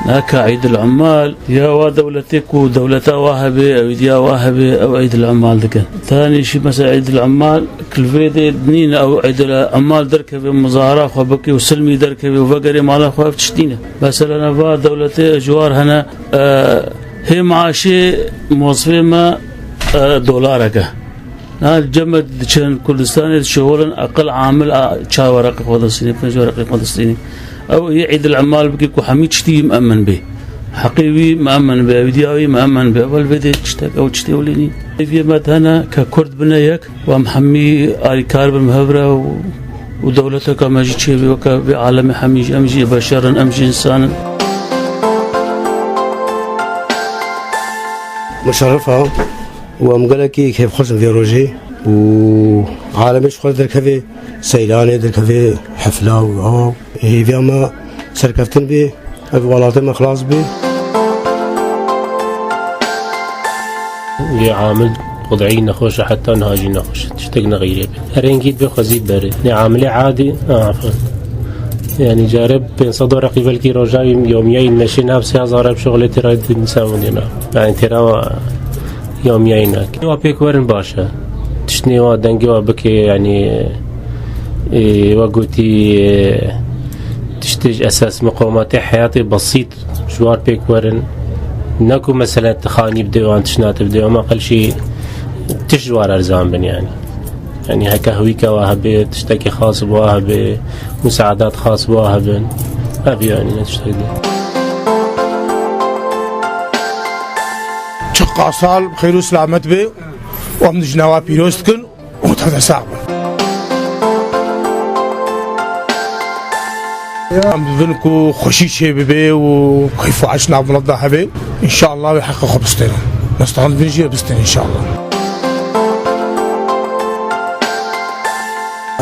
هكا عيد العمال يا دولتك ودولتها واهبة أو يديا واهبة أو عيد العمال دكان. ثاني شيء مثلا عيد العمال كل فيدي دنين أو عيد العمال دركبة مظاهرة خبكي وسلمي دركبة وفقري مالا خواف تشتينا. مثلا فا دولتي جوار هنا هي معاشي موظفين ما دولارك. الجمد كان كردستان شغلا أقل عامل شاورق فلسطيني فنجورق فلسطيني أو يعيد العمال بكيكو حميد شتي مأمن به حقيقي مأمن به فيديوي مأمن به أول فيديو تشتاق أو تشتي وليني في مات هنا ككرد بنايك ومحمي آل كارب المهبرة ودولتك ماجي شيء وكعالم حميج أمجي بشرا أمجي إنسانا مشرفة ومقلكي كيف خصم في روجي وعالمش خص در كفي سيلاني در كفي حفلة وهو هي فيما سركفتن بي ولاتم خلاص بي عامل وضعي نخوش حتى نهاجي نخوش تشتقنا غيري هرينكيد بخزيب بارد عاملي عادي عفوا يعني جارب بين صدر رقيب الكيلو جاي يوميين ماشي نفسي هزار بشغلتي رايد نساوندنا يعني ترى يوميين وا بيكورن باشا تشني وا دنجي وا بكي يعني وقوتي تشتج اساس مقومات حياتي بسيط جوار بيكورن ناكو مثلا تخاني بدو عن تشنات بدو ما قل شيء تشجوار ارزان بن يعني هكا هويكا واهبه تشتكي خاص بواهبه مساعدات خاص بواهبه ما في يعني تشتكي شقا صال بخير وسلامت بي ومن جنوا بيروستكن وتهذا صعب عم بنكو خشيشة ببي وكيف عشنا بنضحى بي إن شاء الله يحقق خبزتنا نستغل بنجي بستنا إن شاء الله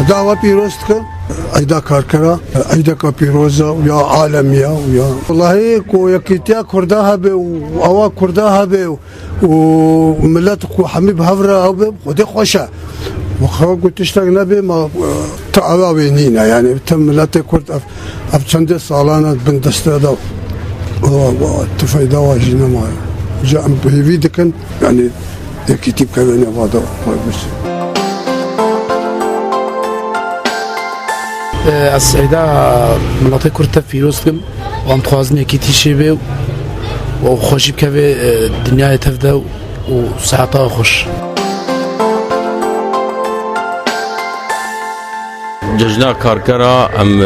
دعوة بيروستكن أيدا كاركرا أيدا كبيروزا ويا عالمية ويا والله كو يكيتيا كردها بي وأوا كردها بي وملاتك وحميب هفرة أو بي ودي خوشة وخوك تشتغل بي ما تعاونينا يعني تم ملاتي كرد أبتشندي صالانة بندستا دو تفايدا واجينا ما جاء بيفيدكن يعني يكيتيب كمان يبادو ما بس السعيدة مناطق كرتة في يوسفم وعم تخوازني كيتي شبه وخوشي بكبه الدنيا تفدا وساعتها خوش ججنا كاركرا ام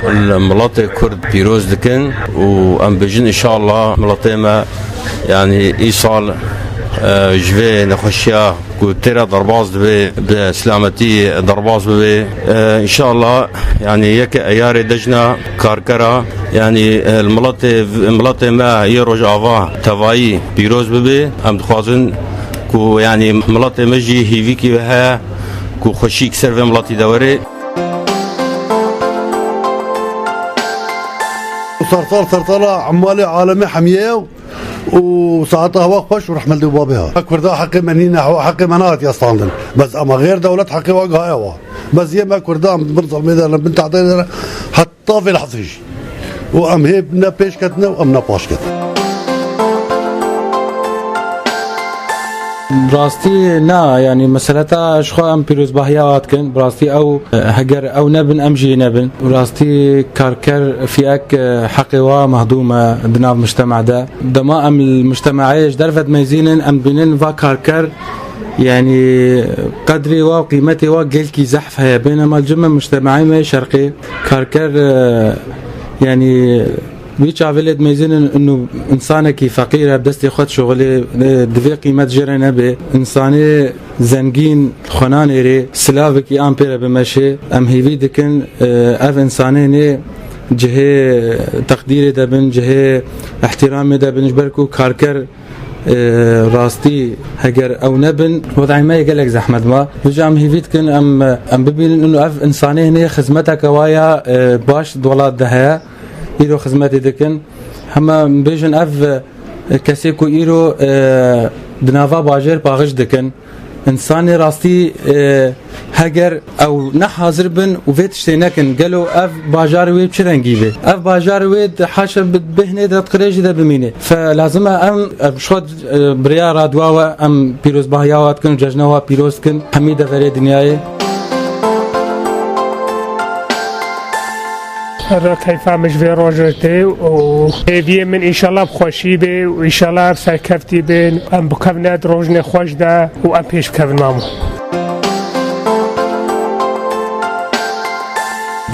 المناطق كرد بيروز دكن وام بجن ان شاء الله ملاطيما يعني ايصال جوي نخشيا كوتيرا درباز دبي بسلامتي درباز ببي ان شاء الله يعني يك اياري دجنا كاركرا يعني الملاطي ما يروج افا تفاي بيروز ببي ام دخوازن كو يعني ملاطي مجي هيفيكي بها كو خشيك سيرفي ملاطي دوري صرصرة عمالي عالمي حمية وساعتها هو خوش ورح ملدي بابها كردا حقي منينا هو حقي منات يا اسطندن بس اما غير دولة حقي واجهها هوا بس هي ما كردا بنظل ميدان بنت عطينا حتى في الحصيج وام هي بنا بيشكتنا وامنا باشكتنا براستي نا يعني مسألة شخو ام بيروز باهيات كن براستي او هجر او نبن امجي نبن براستي كاركر فيك حقيوة مهضومة بناف مجتمع ده دما ام المجتمعيش درفت ميزين ام بنين فا كاركر يعني قدري وقيمتي وقلكي زحف هي بينما الجمع مجتمعي ما شرقي كاركر يعني بيش عفلت ميزين انه انسانك فقيره بدستي خد شغلي دفي قيمه جيرنا به انساني زنجين خنانيري سلافكي امبير بمشي ام هيفي دكن اف انسانين جهه تقديري دبن جهه احترامي دبن جبركو كاركر راستي هجر او نبن وضعي ما يقلك زحمه ما رجع هيفيت كن ام ببين انه اف انساني هنا خدمتك وايا باش دولات دهيا إيرو خدماتي دكن هما بيجن اف كسيكو إيرو دنافا باجر باغش دكن انسانی راستی هگر او نه حاضر بن و ویت شتینکن گلو اف باجار وی چرنگی به اف باجار وی حاشا بهنه دت قریج ده بمینه فلازم ام شود بریا رادوا و ام پیروز باهیات کن جشنوا پیروز کن حمید فری دنیای كيف مش في روجتي وهي من ان شاء الله بخوشي بي وان شاء الله بسكفتي بين ام بكفنات روجني خوش ده وام بيش بكفن مامو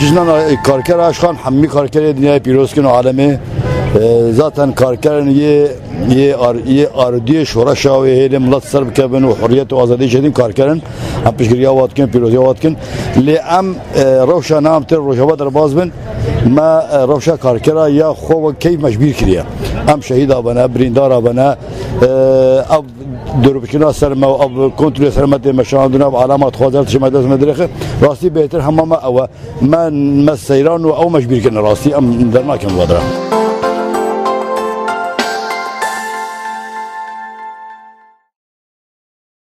جنان کارگر اشخان حمی کارگر دنیای پیروز کن عالمه zaten karkerin ye ardiye şoraşa ve hele millet serb kebin ve hürriyet ve azadi şedin karkerin am pişgiriya vatkin piroziya vatkin li am roşa namter roşava derbaz bin ma roşa karkera ya xova keyf mecbir kiriye am şehida bana brindara bana ab دروبشنا سرما أو كنترول سرمة مشاهدنا بعلامات خوازات شمادات مدرخة راسي بيتر همما أو ما مسيران أو مجبر كنا راسي أم درنا كم وضرا